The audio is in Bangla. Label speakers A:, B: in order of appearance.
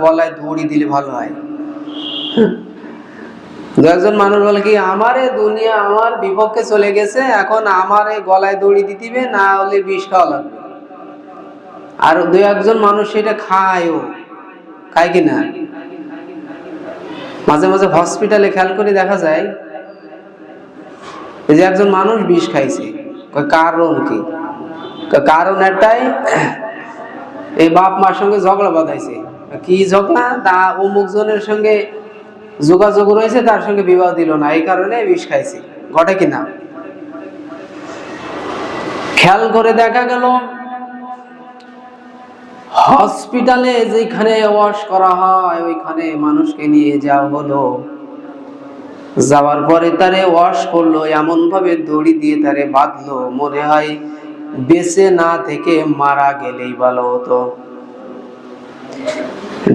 A: গলায় দড়ি দিলে ভালো হয়। দু একজন মানুষ বলে কি, আমারে দুনিয়া আমার বিপক্ষে চলে গেছে, এখন আমারে গলায় দড়ি দিতিবে, না হলে বিষ খাওয়া লাগবে। আর দু একজন মানুষ সেটা খায়ও, খায় কিনা। মাঝে মাঝে হসপিটালে খেয়াল করে দেখা যায় যে একজন মানুষ বিষ খাইছে। কারণ কি? কারণ একটাই, এই বাপ মার সঙ্গে ঝগড়া বাঁধাইছে। কি ঝগড়া? তা অমুক জনের সঙ্গে যোগাযোগ রয়েছে, তার সঙ্গে বিবাহ দিল না, এই কারণে বিষ খাইছে। ঘটে কিনা? খেয়াল করে দেখা গেল হসপিটালে যেখানে ওয়াশ করা হয় ওইখানে মানুষকে নিয়ে যাওয়া হলো। যাওয়ার পরে তারে ওয়াশ করলো, এমন ভাবে দড়ি দিয়ে তারে বাঁধলো, মনে হয় বেঁচে না থেকে মারা গেলেই ভালো হতো।